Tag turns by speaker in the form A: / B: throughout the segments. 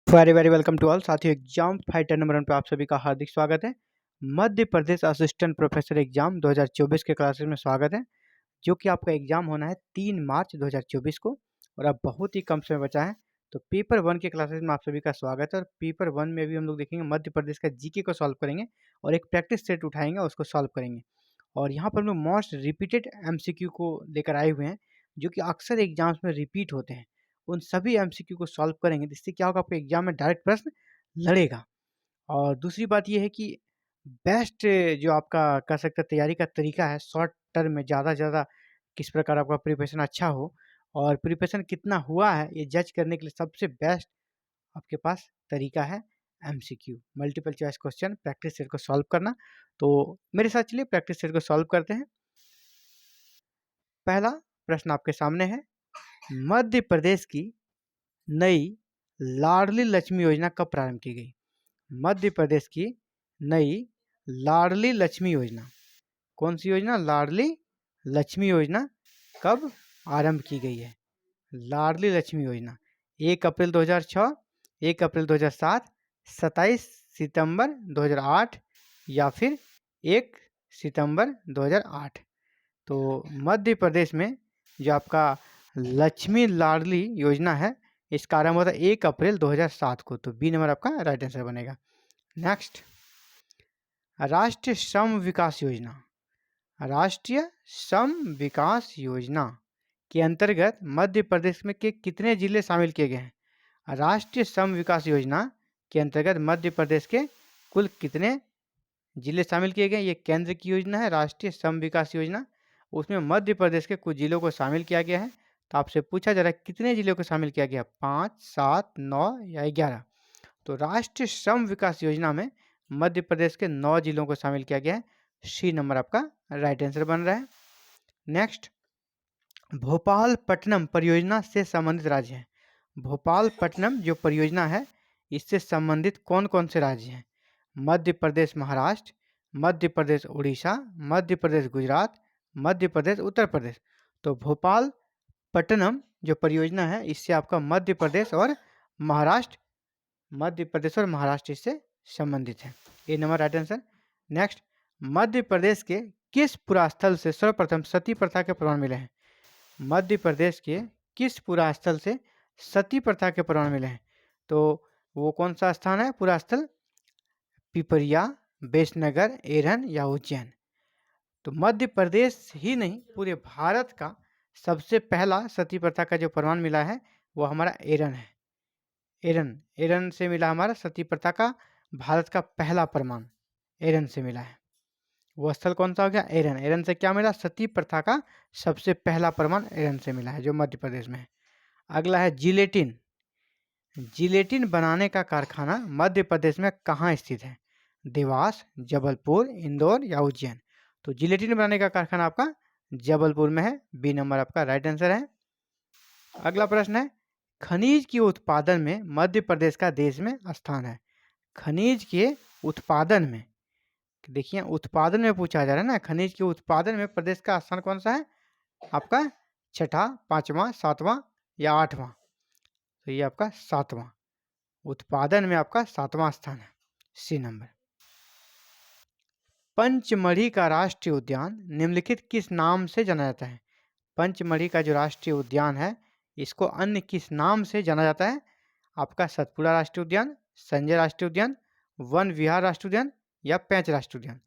A: Very very welcome to all साथियों। Exam fighter number 1 पे आप सभी का हार्दिक स्वागत है। Madhya Pradesh assistant professor exam 2024 के क्लासेस में स्वागत है, जो कि आपका एग्जाम होना है 3 मार्च 2024 को और अब बहुत ही कम समय बचा है। तो पेपर 1 के क्लासेस में आप सभी का स्वागत है और पेपर 1 में भी हम लोग देखेंगे मध्य प्रदेश का जीके को सॉल्व करेंगे और एक प्रैक्टिस सेट उठाएंगे, उसको सॉल्व करेंगे। और यहाँ पर हम लोग मोस्ट रिपीटेड एमसीक्यू को लेकर आए हुए हैं, जो कि अक्सर एग्जाम्स में रिपीट होते हैं। उन सभी एमसीक्यू को सॉल्व करेंगे, जिससे क्या होगा, आपको एग्जाम में डायरेक्ट प्रश्न लड़ेगा। और दूसरी बात ये है कि बेस्ट जो आपका कह सकते हैं तैयारी का तरीका है, शॉर्ट टर्म में ज़्यादा से ज़्यादा किस प्रकार आपका प्रिपरेशन अच्छा हो और प्रिपरेशन कितना हुआ है, ये जज करने के लिए सबसे बेस्ट आपके पास तरीका है MCQ, multiple choice question practice set को सॉल्व करना। तो मेरे साथ चलिए प्रैक्टिस सेट को सॉल्व करते हैं। पहला प्रश्न आपके सामने है, मध्य प्रदेश की नई लाडली लक्ष्मी योजना कब प्रारंभ की गई? मध्य प्रदेश की नई लाडली लक्ष्मी योजना, कौन सी योजना? लाडली लक्ष्मी योजना कब आरंभ की गई है? लाडली लक्ष्मी योजना 1 अप्रैल 2006, 1 अप्रैल 2007, 27 सितंबर 2008 या फिर 1 सितंबर 2008। तो मध्य प्रदेश में जो आपका लक्ष्मी लाडली योजना है, इसका आरंभ हुआ था 1 अप्रैल 2007 को। तो बी नंबर आपका राइट आंसर बनेगा। नेक्स्ट, राष्ट्रीय श्रम विकास योजना, राष्ट्रीय श्रम विकास योजना के अंतर्गत मध्य प्रदेश में के कितने जिले शामिल किए गए हैं? राष्ट्रीय श्रम विकास योजना के अंतर्गत मध्य प्रदेश के कुल कितने जिले शामिल किए गए? ये केंद्र की योजना है राष्ट्रीय श्रम विकास योजना, उसमें मध्य प्रदेश के कुछ जिलों को शामिल किया गया है। तो आपसे पूछा जा रहा है कितने जिलों को शामिल किया गया, 5, 7, 9 या 11? तो राष्ट्रीय श्रम विकास योजना में मध्य प्रदेश के 9 जिलों को शामिल किया गया है। सी नंबर आपका राइट आंसर बन रहा है। नेक्स्ट, भोपालपट्टनम परियोजना से संबंधित राज्य हैं। भोपालपट्टनम जो परियोजना है, इससे संबंधित कौन कौन से राज्य हैं? मध्य प्रदेश महाराष्ट्र, मध्य प्रदेश उड़ीसा, मध्य प्रदेश गुजरात, मध्य प्रदेश उत्तर प्रदेश। तो भोपालपट्टनम जो परियोजना है, इससे आपका मध्य प्रदेश और महाराष्ट्र, मध्य प्रदेश और महाराष्ट्र इससे संबंधित है। ए number right answer. Next, Madhya Pradesh के किस पुरास्थल से सर्वप्रथम सती प्रथा के प्रमाण मिले हैं? मध्य प्रदेश के किस पुरास्थल से सती प्रथा के प्रमाण मिले हैं? तो वो कौन सा स्थान है पुरास्थल? पिपरिया, बेसनगर, एरन या उज्जैन? तो मध्य प्रदेश ही नहीं, पूरे भारत का सबसे पहला सती प्रथा का जो प्रमाण मिला है, वो हमारा एरन है। एरन, एरन से मिला हमारा सती प्रथा का भारत का पहला प्रमाण, एरन से मिला है। वो स्थल कौन सा हो गया? एरन। एरन से क्या मिला? सती प्रथा का सबसे पहला प्रमाण एरन से मिला है, जो मध्य प्रदेश में है। अगला है जिलेटिन। जिलेटिन बनाने का कारखाना मध्य प्रदेश में कहाँ स्थित है? देवास, जबलपुर, इंदौर या उज्जैन? तो जिलेटिन बनाने का कारखाना आपका जबलपुर में है। बी नंबर आपका राइट आंसर है। अगला प्रश्न है, खनिज के उत्पादन में मध्य प्रदेश का देश में स्थान है। खनिज के उत्पादन में, देखिए उत्पादन में पूछा जा रहा है ना, खनिज के उत्पादन में प्रदेश का स्थान कौन सा है? आपका छठा, पांचवा, सातवां या आठवां? तो ये आपका सातवां, उत्पादन में आपका सातवां स्थान है। सी नंबर। पंचमढ़ी का राष्ट्रीय उद्यान निम्नलिखित किस नाम से जाना जाता है? पंचमढ़ी का जो राष्ट्रीय उद्यान है, इसको अन्य किस नाम से जाना जाता है? आपका सतपुड़ा राष्ट्रीय उद्यान, संजय राष्ट्रीय उद्यान, वन विहार राष्ट्रीय उद्यान या पेंच राष्ट्रीय उद्यान?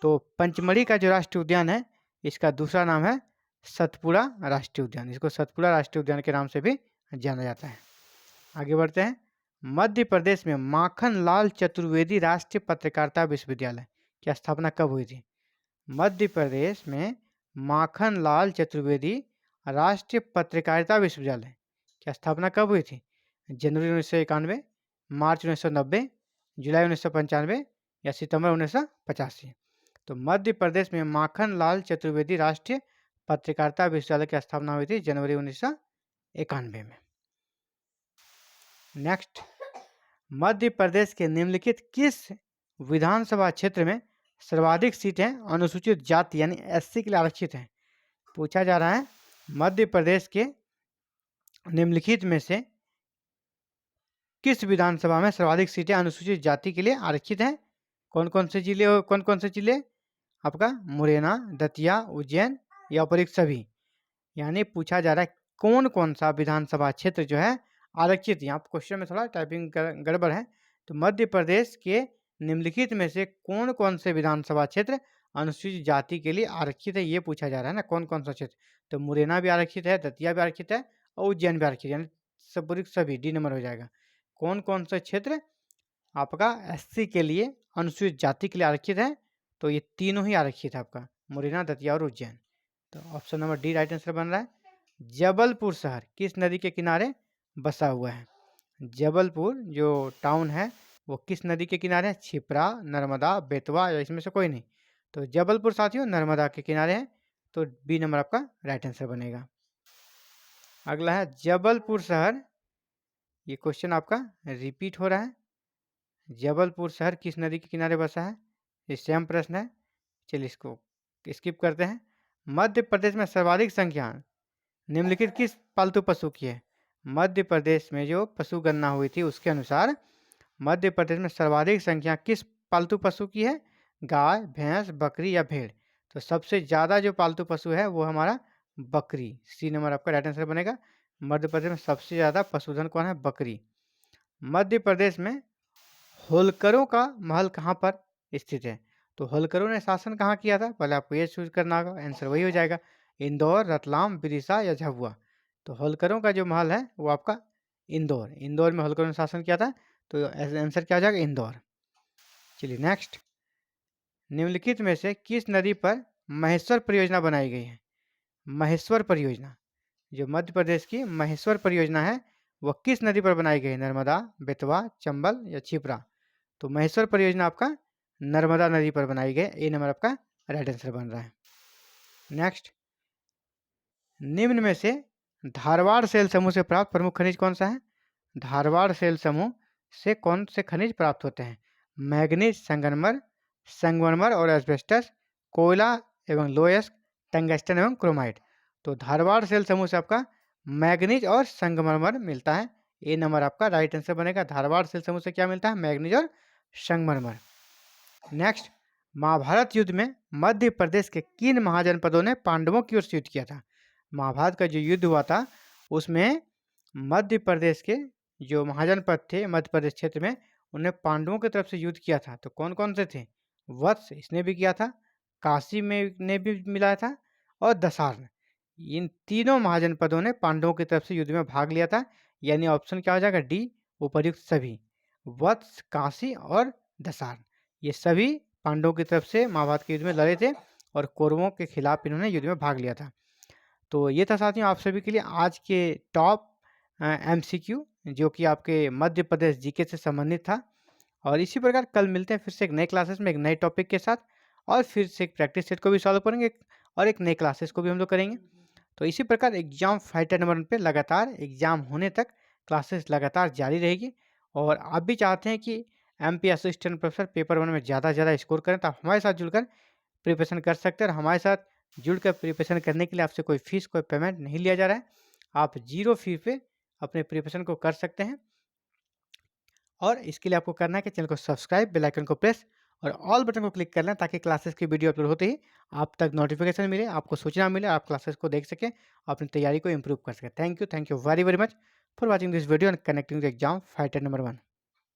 A: तो पंचमढ़ी का जो राष्ट्रीय उद्यान है, इसका दूसरा नाम है सतपुड़ा राष्ट्रीय उद्यान। इसको सतपुड़ा राष्ट्रीय उद्यान के नाम से भी जाना जाता है। आगे बढ़ते हैं। मध्य प्रदेश में माखनलाल चतुर्वेदी राष्ट्रीय पत्रकारिता विश्वविद्यालय की स्थापना कब हुई थी? मध्य प्रदेश में माखनलाल चतुर्वेदी राष्ट्रीय पत्रकारिता विश्वविद्यालय की स्थापना कब हुई थी? जनवरी 1991, मार्च 1990, जुलाई 1995 या सितंबर 1985? तो मध्य प्रदेश में माखनलाल चतुर्वेदी राष्ट्रीय पत्रकारिता विश्वविद्यालय की स्थापना हुई थी जनवरी 1991 में। नेक्स्ट, मध्य प्रदेश के निम्नलिखित किस विधानसभा क्षेत्र में सर्वाधिक सीटें अनुसूचित जाति यानी एससी के लिए आरक्षित हैं? पूछा जा रहा है मध्य प्रदेश के निम्नलिखित में से किस विधानसभा में सर्वाधिक सीटें अनुसूचित जाति के लिए आरक्षित हैं? कौन कौन से जिले? आपका मुरैना, दतिया, उज्जैन या उपरोक्त सभी। यानी पूछा जा रहा है कौन कौन सा विधानसभा क्षेत्र जो है आरक्षित। यहाँ क्वेश्चन में थोड़ा टाइपिंग गड़बड़ है। तो मध्य प्रदेश के निम्नलिखित में से कौन कौन से विधानसभा क्षेत्र अनुसूचित जाति के लिए आरक्षित है, ये पूछा जा रहा है ना, कौन कौन सा क्षेत्र। तो मुरैना भी आरक्षित है, दतिया भी आरक्षित है और उज्जैन भी आरक्षित है, यानी सभी डी नंबर हो जाएगा। कौन कौन सा क्षेत्र आपका एससी के लिए अनुसूचित जाति के लिए आरक्षित है? तो ये तीनों ही आरक्षित है आपका, मुरैना, दतिया और उज्जैन। तो option number D right answer बन रहा है। जबलपुर शहर किस नदी के किनारे बसा हुआ है? जबलपुर जो टाउन है वो किस नदी के किनारे है? क्षिप्रा, नर्मदा, बेतवा या इसमें से कोई नहीं। तो जबलपुर साथियों नर्मदा के किनारे है, तो बी नंबर आपका राइट आंसर बनेगा। अगला है जबलपुर शहर, ये क्वेश्चन आपका रिपीट हो रहा है। जबलपुर शहर किस नदी के किनारे बसा है? ये सेम प्रश्न है, चलिए इसको स्किप करते हैं। मध्य प्रदेश में सर्वाधिक संख्या निम्नलिखित किस पालतू पशु की है? मध्य प्रदेश में जो पशु गणना हुई थी उसके अनुसार मध्य प्रदेश में सर्वाधिक संख्या किस पालतू पशु की है? गाय, भैंस, बकरी या भेड़। तो सबसे ज़्यादा जो पालतू पशु है वो हमारा बकरी, सी नंबर आपका राइट आंसर बनेगा। मध्य प्रदेश में सबसे ज़्यादा पशुधन कौन है? बकरी। मध्य प्रदेश में होलकरों का महल कहाँ पर स्थित है? तो होलकरों ने शासन कहाँ किया था? पहले आपको ये चूज करना होगा, आंसर वही हो जाएगा। इंदौर, रतलाम, विदिशा या झाबुआ। तो होलकरों का जो महल है वो आपका इंदौर में होलकरों ने शासन किया था, तो आंसर क्या हो जाएगा? इंदौर। चलिए नेक्स्ट, निम्नलिखित में से किस नदी पर महेश्वर परियोजना बनाई गई है? महेश्वर परियोजना, जो मध्य प्रदेश की महेश्वर परियोजना है वह किस नदी पर बनाई गई है? नर्मदा, बेतवा, चंबल या क्षिप्रा। तो महेश्वर परियोजना आपका नर्मदा नदी पर बनाई गई, ए नंबर आपका राइट आंसर बन रहा है। नेक्स्ट, निम्न में से धारवाड़ सेल समूह से प्राप्त प्रमुख खनिज कौन सा है? धारवाड़ सेल समूह से कौन से खनिज प्राप्त होते हैं? मैग्नीज, संगमरमर और एस्बेस्टस, कोयला एवं लोयस, टंगस्टन एवं क्रोमाइट। तो धारवाड़ सेल समूह से आपका मैग्नीज और संगमरमर मिलता है, ए नंबर आपका राइट आंसर बनेगा। धारवाड़ सेल समूह से क्या मिलता है? मैग्नीज और संगमरमर। नेक्स्ट, महाभारत युद्ध में मध्य प्रदेश के किन महाजनपदों ने पांडवों की ओर से युद्ध किया था? महाभारत का जो युद्ध हुआ था उसमें मध्य प्रदेश के जो महाजनपद थे मध्य प्रदेश क्षेत्र में, उन्हें पांडवों की तरफ से युद्ध किया था। तो कौन कौन से थे? वत्स इसने भी किया था, काशी में ने भी मिला था और दसार। इन तीनों महाजनपदों ने पांडवों की तरफ से युद्ध में भाग लिया था, यानी ऑप्शन क्या हो जाएगा? डी, उपर्युक्त सभी। वत्स, काशी और दसार ये सभी पांडवों की तरफ से महाभारत के युद्ध में लड़े थे और कौरवों के खिलाफ इन्होंने युद्ध में भाग लिया था। तो ये था साथियों आप सभी के लिए आज के टॉप एमसीक्यू, जो कि आपके मध्य प्रदेश जीके से संबंधित था। और इसी प्रकार कल मिलते हैं फिर से एक नए क्लासेस में एक नए टॉपिक के साथ, और फिर से एक प्रैक्टिस सेट को भी सॉल्व करेंगे और एक नए क्लासेस को भी हम लोग करेंगे। तो इसी प्रकार एग्जाम फाइटर नंबर 1 पे लगातार एग्जाम होने तक क्लासेस लगातार जारी रहेगी। और आप भी चाहते हैं कि एमपी असिस्टेंट प्रोफेसर पेपर 1 में ज़्यादा से ज़्यादा स्कोर करें, तो आप हमारे साथ जुड़कर प्रिपरेशन कर सकते हैं। और हमारे साथ जुड़कर प्रिपरेशन करने के लिए आपसे कोई फीस, कोई पेमेंट नहीं लिया जा रहा है। आप 0 फी पे अपने प्रिपरेशन को कर सकते हैं। और इसके लिए आपको करना है कि चैनल को सब्सक्राइब, बेल आइकन को प्रेस और ऑल बटन को क्लिक कर लें, ताकि क्लासेस की वीडियो अपलोड होते ही आप तक नोटिफिकेशन मिले, आपको सूचना मिले, आप क्लासेस को देख सकें, अपनी तैयारी को इंप्रूव कर सकें। Thank you very very much for watching this video and connecting the exam fighter number 1।